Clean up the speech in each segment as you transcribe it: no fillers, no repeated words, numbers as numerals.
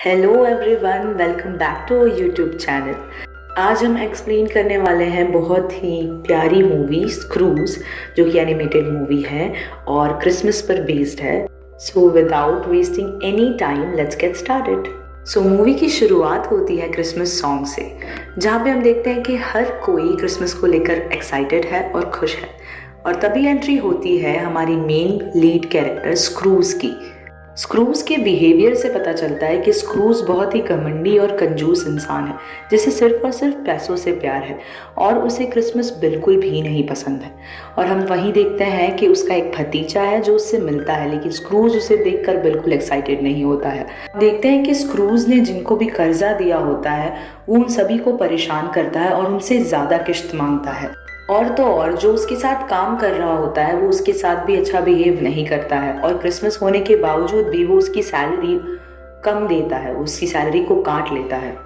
Hello everyone, welcome back to YouTube channel. आज हम explain करने वाले हैं बहुत ही प्यारी मूवी स्क्रूज, जो कि एनिमेटेड मूवी है और क्रिसमस पर बेस्ड है। So without wasting any time let's get started. So movie की शुरुआत होती है क्रिसमस सॉन्ग से, जहाँ पे हम देखते हैं कि हर कोई क्रिसमस को लेकर एक्साइटेड है और खुश है। और तभी एंट्री होती है हमारी मेन लीड कैरेक्टर स्क्रूज की। स्क्रूज के बिहेवियर से पता चलता है कि स्क्रूज बहुत ही घमंडी और कंजूस इंसान है, जिसे सिर्फ और सिर्फ पैसों से प्यार है और उसे क्रिसमस बिल्कुल भी नहीं पसंद है। और हम वहीं देखते हैं कि उसका एक भतीजा है जो उससे मिलता है, लेकिन स्क्रूज उसे देखकर बिल्कुल एक्साइटेड नहीं होता है। देखते हैं कि स्क्रूज ने जिनको भी कर्जा दिया होता है वो उन सभी को परेशान करता है और उनसे ज़्यादा किश्त मांगता है। और तो और जो उसके साथ काम कर रहा होता है वो उसके साथ भी अच्छा बिहेव नहीं करता है, और क्रिसमस होने के बावजूद भी वो उसकी सैलरी कम देता है, उसकी सैलरी को काट लेता है।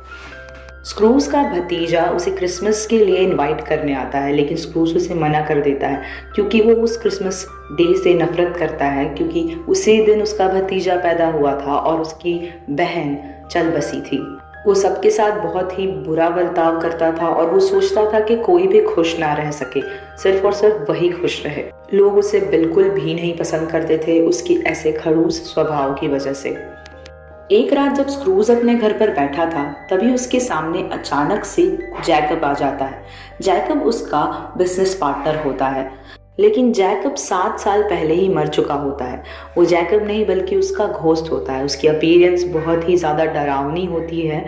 स्क्रूज का भतीजा उसे क्रिसमस के लिए इनवाइट करने आता है, लेकिन स्क्रूज उसे मना कर देता है क्योंकि वो उस क्रिसमस डे से नफरत करता है, क्योंकि उसी दिन उसका भतीजा पैदा हुआ था और उसकी बहन चल बसी थी। वो सबके साथ बहुत ही बुरा बर्ताव करता था और वो सोचता था कि कोई भी खुश ना रह सके, सिर्फ और सिर्फ वही खुश रहे। लोग उसे बिल्कुल भी नहीं पसंद करते थे उसकी ऐसे खड़ूस स्वभाव की वजह से। एक रात जब स्क्रूज अपने घर पर बैठा था, तभी उसके सामने अचानक से जैकब आ जाता है। जैकब उसका बिजनेस पार्टनर होता है, लेकिन जैकब 7 साल पहले ही मर चुका होता है। वो जैकब नहीं बल्कि उसका घोस्ट होता है। उसकी अपीयरेंस बहुत ही ज़्यादा डरावनी होती है।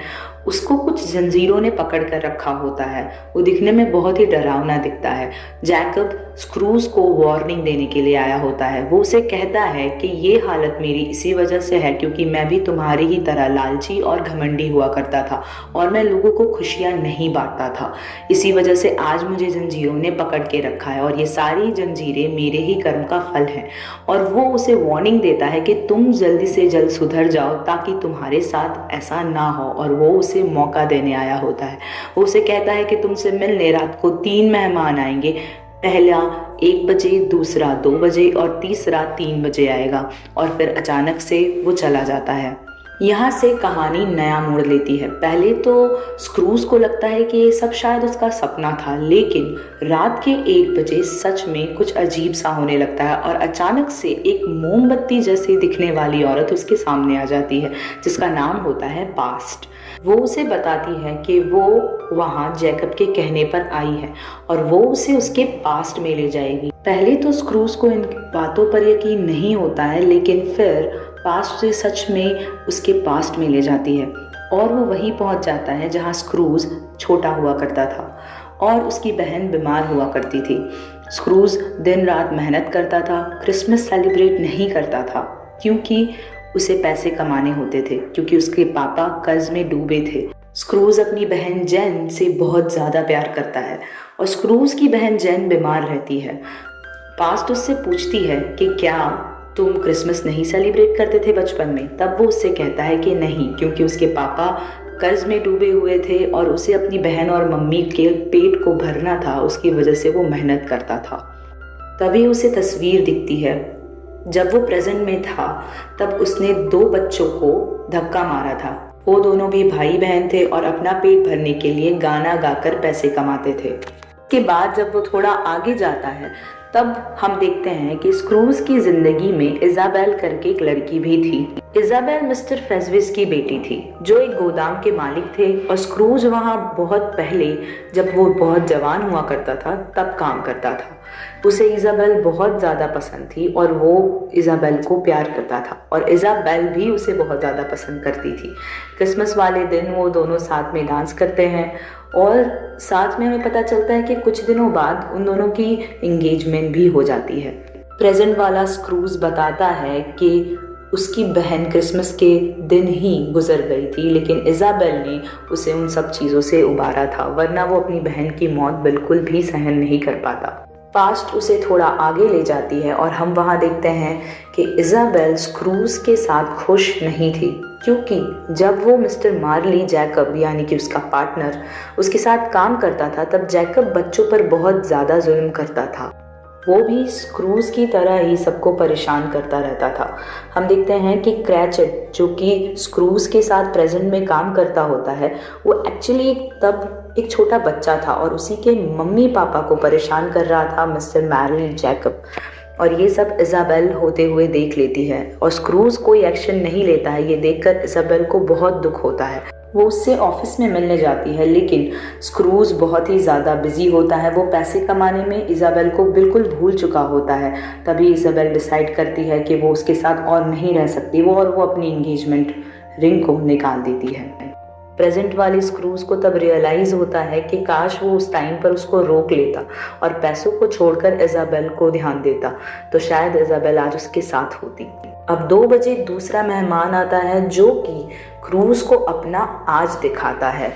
उसको कुछ जंजीरों ने पकड़ कर रखा होता है। वो दिखने में बहुत ही डरावना दिखता है। जैकब स्क्रूज को वार्निंग देने के लिए आया होता है। वो उसे कहता है कि ये हालत मेरी इसी वजह से है क्योंकि मैं भी तुम्हारी ही तरह लालची और घमंडी हुआ करता था और मैं लोगों को खुशियाँ नहीं बांटता था। इसी वजह से आज मुझे जंजीरों ने पकड़ के रखा है और ये सारी जंजीरें मेरे ही कर्म का फल हैं। और वो उसे वार्निंग देता है कि तुम जल्दी से जल्द सुधर जाओ ताकि तुम्हारे साथ ऐसा ना हो, और वो उसे मौका देने आया होता है। वो उसे कहता है कि तुमसे मिलने रात को 3 मेहमान आएंगे। पहला 1 बजे, दूसरा 2 बजे और तीसरा 3 बजे आएगा। और फिर अचानक से वो चला जाता है। यहाँ से कहानी नया मोड़ लेती है। पहले तो स्क्रूज को लगता है कि ये सब शायद उसका सपना था, लेकिन रात के 1 बजे सच में कुछ अजीब सा होने लगता है और अचानक से एक मोमबत्ती जैसी दिखने वाली औरत उसके सामने आ जाती है, जिसका नाम होता है पास्ट। वो उसे बताती है कि वो वहाँ जैकब के कहने पर आई है और वो उसे उसके पास्ट में ले जाएगी। पहले तो स्क्रूज को इन बातों पर यकीन नहीं होता है, लेकिन फिर पास्ट उसे सच में उसके पास्ट में ले जाती है और वो वहीं पहुंच जाता है जहां स्क्रूज छोटा हुआ करता था और उसकी बहन बीमार हुआ करती थी। स्क्रूज दिन रात मेहनत करता था, क्रिसमस सेलिब्रेट नहीं करता था क्योंकि उसे पैसे कमाने होते थे, क्योंकि उसके पापा कर्ज में डूबे थे। स्क्रूज अपनी बहन जेन से बहुत ज़्यादा प्यार करता है और स्क्रूज की बहन जेन बीमार रहती है। पास्ट उससे पूछती है कि क्या तुम क्रिसमस नहीं सेलिब्रेट करते थे बचपन में? तब वो उससे कहता है कि नहीं, क्योंकि उसके पापा कर्ज में डूबे हुए थे और उसे अपनी बहन और मम्मी के पेट को भरना था, उसकी वजह से वो मेहनत करता था। तभी उसे तस्वीर दिखती है। जब वो प्रेजेंट में था तब उसने 2 बच्चों को धक्का मारा था। वो दोनों भी भाई बहन थे और अपना पेट भरने के लिए गाना गाकर पैसे कमाते थे। के बाद जब वो थोड़ा आगे जाता है तब हम देखते हैं कि स्क्रूज की जिंदगी में इजाबेल करके एक लड़की भी थी। इजाबेल मिस्टर फेजविस की बेटी थी, जो एक गोदाम के मालिक थे और स्क्रूज वहाँ बहुत पहले, जब वो बहुत जवान हुआ करता था, तब काम करता था। उसे इजाबेल बहुत ज़्यादा पसंद थी और वो इजाबेल को प्यार करता था और इजाबेल भी उसे बहुत ज़्यादा पसंद करती थी। क्रिसमस वाले दिन वो दोनों साथ में डांस करते हैं और साथ में हमें पता चलता है कि कुछ दिनों बाद उन दोनों की एंगेजमेंट भी हो जाती है। प्रेजेंट वाला स्क्रूज बताता है कि उसकी बहन क्रिसमस के दिन ही गुजर गई थी, लेकिन इजाबेल ने उसे उन सब चीज़ों से उबारा था, वरना वो अपनी बहन की मौत बिल्कुल भी सहन नहीं कर पाता। पास्ट उसे थोड़ा आगे ले जाती है और हम वहाँ देखते हैं कि इजाबेल स्क्रूज के साथ खुश नहीं थी, क्योंकि जब वो मिस्टर मार्ली जैकब यानी कि उसका पार्टनर उसके साथ काम करता था, तब जैकब बच्चों पर बहुत ज़्यादा जुल्म करता था। वो भी स्क्रूज की तरह ही सबको परेशान करता रहता था। हम देखते हैं कि क्रैचेट, जो कि स्क्रूज के साथ प्रेजेंट में काम करता होता है, वो एक्चुअली तब एक छोटा बच्चा था और उसी के मम्मी पापा को परेशान कर रहा था मिस्टर मैरिल जैकब। और ये सब इज़ाबेल होते हुए देख लेती है और स्क्रूज कोई एक्शन नहीं लेता है। ये देखकर इज़ाबेल को बहुत दुख होता है। वो उससे ऑफिस में मिलने जाती है, लेकिन स्क्रूज बहुत ही ज़्यादा बिजी होता है। वो पैसे कमाने में इज़ाबेल को बिल्कुल भूल चुका होता है। तभी इज़ाबेल डिसाइड करती है कि वो उसके साथ और नहीं रह सकती, वो अपनी एंगेजमेंट रिंग को निकाल देती है। प्रेजेंट वाली स्क्रूज को तब रियलाइज़ होता है कि काश वो उस टाइम पर उसको रोक लेता और पैसों को छोड़कर इज़ाबेल को ध्यान देता, तो शायद इज़ाबेल आज उसके साथ होती। अब 2 बजे दूसरा मेहमान आता है जो कि क्रूज को अपना आज दिखाता है।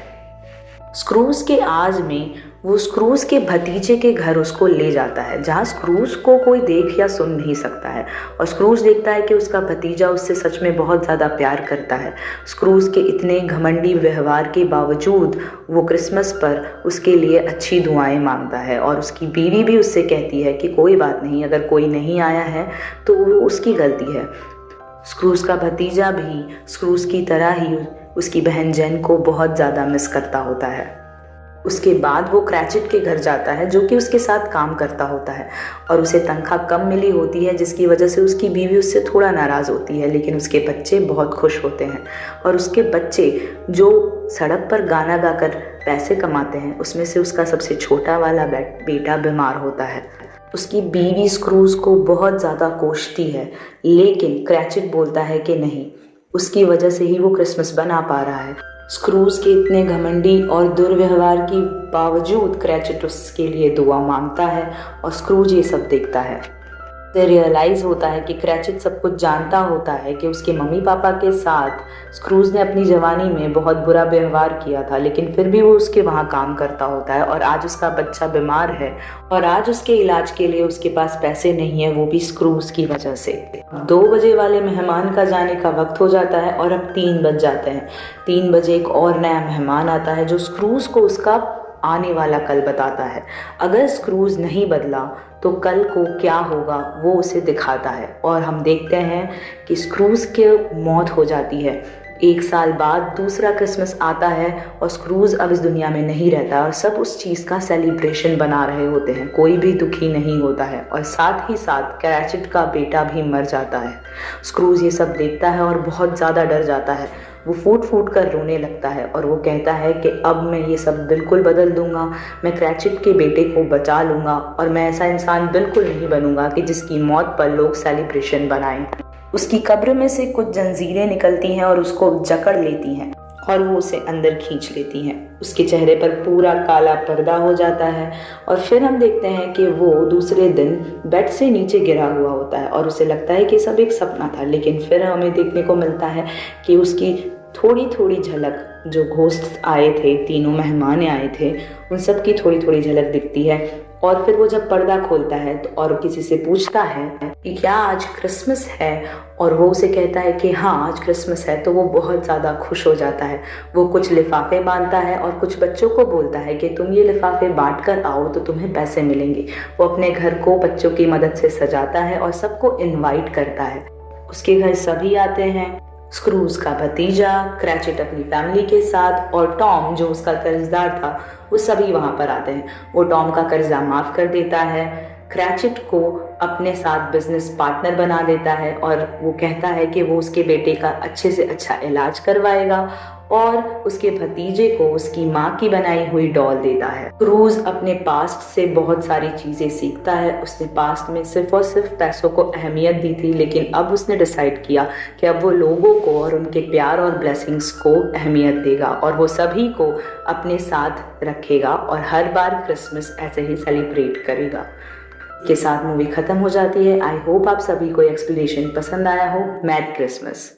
स्क्रूज के आज में वो स्क्रूज के भतीजे के घर उसको ले जाता है, जहाँ स्क्रूज को कोई देख या सुन नहीं सकता है। और स्क्रूज देखता है कि उसका भतीजा उससे सच में बहुत ज़्यादा प्यार करता है। स्क्रूज के इतने घमंडी व्यवहार के बावजूद वो क्रिसमस पर उसके लिए अच्छी दुआएं मांगता है और उसकी बीवी भी उससे कहती है कि कोई बात नहीं, अगर कोई नहीं आया है तो वो उसकी गलती है। स्क्रूज का भतीजा भी स्क्रूज की तरह ही उसकी बहन जेन को बहुत ज़्यादा मिस करता होता है। उसके बाद वो क्रैचेट के घर जाता है, जो कि उसके साथ काम करता होता है, और उसे तनख्वाह कम मिली होती है, जिसकी वजह से उसकी बीवी उससे थोड़ा नाराज़ होती है। लेकिन उसके बच्चे बहुत खुश होते हैं और उसके बच्चे जो सड़क पर गाना गाकर पैसे कमाते हैं, उसमें से उसका सबसे छोटा वाला बेटा बीमार होता है। उसकी बीवी स्क्रूज को बहुत ज़्यादा कोसती है, लेकिन क्रैचेट बोलता है कि नहीं, उसकी वजह से ही वो क्रिसमस बना पा रहा है। स्क्रूज के इतने घमंडी और दुर्व्यवहार के बावजूद क्रैचेट उसके लिए दुआ मांगता है और स्क्रूज ये सब देखता है। उसे रियलाइज़ होता है कि क्रैचेट सब कुछ जानता होता है कि उसके मम्मी पापा के साथ स्क्रूज ने अपनी जवानी में बहुत बुरा व्यवहार किया था, लेकिन फिर भी वो उसके वहाँ काम करता होता है। और आज उसका बच्चा बीमार है और आज उसके इलाज के लिए उसके पास पैसे नहीं है, वो भी स्क्रूज की वजह से। 2 बजे वाले मेहमान का जाने का वक्त हो जाता है और अब 3 बज जाते हैं। 3 बजे एक और नया मेहमान आता है जो स्क्रूज को उसका आने वाला कल बताता है। अगर स्क्रूज नहीं बदला तो कल को क्या होगा वो उसे दिखाता है। और हम देखते हैं कि स्क्रूज की मौत हो जाती है। 1 साल बाद दूसरा क्रिसमस आता है और स्क्रूज अब इस दुनिया में नहीं रहता और सब उस चीज़ का सेलिब्रेशन बना रहे होते हैं। कोई भी दुखी नहीं होता है और साथ ही साथ क्रैचेट का बेटा भी मर जाता है। स्क्रूज ये सब देखता है और बहुत ज़्यादा डर जाता है। वो फूट फूट कर रोने लगता है और वो कहता है कि अब मैं ये सब बिल्कुल बदल दूंगा, मैं क्रैचेट के बेटे को बचा लूँगा और मैं ऐसा इंसान बिल्कुल नहीं बनूंगा कि जिसकी मौत पर लोग सेलिब्रेशन बनाएं। उसकी कब्र में से कुछ जंजीरें निकलती हैं और उसको जकड़ लेती हैं और वो उसे अंदर खींच लेती हैं। उसके चेहरे पर पूरा काला पर्दा हो जाता है और फिर हम देखते हैं कि वो दूसरे दिन बेड से नीचे गिरा हुआ होता है और उसे लगता है कि सब एक सपना था। लेकिन फिर हमें देखने को मिलता है कि उसकी थोड़ी थोड़ी झलक, जो घोस्ट आए थे, तीनों मेहमान आए थे, उन सब की थोड़ी थोड़ी झलक दिखती है। और फिर वो जब पर्दा खोलता है तो और किसी से पूछता है कि क्या आज क्रिसमस है, और वो उसे कहता है कि हाँ आज क्रिसमस है, तो वो बहुत ज़्यादा खुश हो जाता है। वो कुछ लिफाफे बांधता है और कुछ बच्चों को बोलता है कि तुम ये लिफाफे बांट कर आओ तो तुम्हें पैसे मिलेंगे। वो अपने घर को बच्चों की मदद से सजाता है और सबको इनवाइट करता है। उसके घर सभी आते हैं, स्क्रूज का भतीजा, क्रैचेट अपनी फैमिली के साथ और टॉम जो उसका कर्जदार था, वो सभी वहाँ पर आते हैं। वो टॉम का कर्जा माफ़ कर देता है, क्रैचेट को अपने साथ बिजनेस पार्टनर बना देता है और वो कहता है कि वो उसके बेटे का अच्छे से अच्छा इलाज करवाएगा और उसके भतीजे को उसकी माँ की बनाई हुई डॉल देता है। क्रूज अपने पास्ट से बहुत सारी चीज़ें सीखता है। उसने पास्ट में सिर्फ और सिर्फ पैसों को अहमियत दी थी, लेकिन अब उसने डिसाइड किया कि अब वो लोगों को और उनके प्यार और ब्लेसिंग्स को अहमियत देगा और वो सभी को अपने साथ रखेगा और हर बार क्रिसमस ऐसे ही सेलिब्रेट करेगा। के साथ मूवी ख़त्म हो जाती है। आई होप आप सभी को एक्सप्लेनेशन पसंद आया हो। Merry Christmas.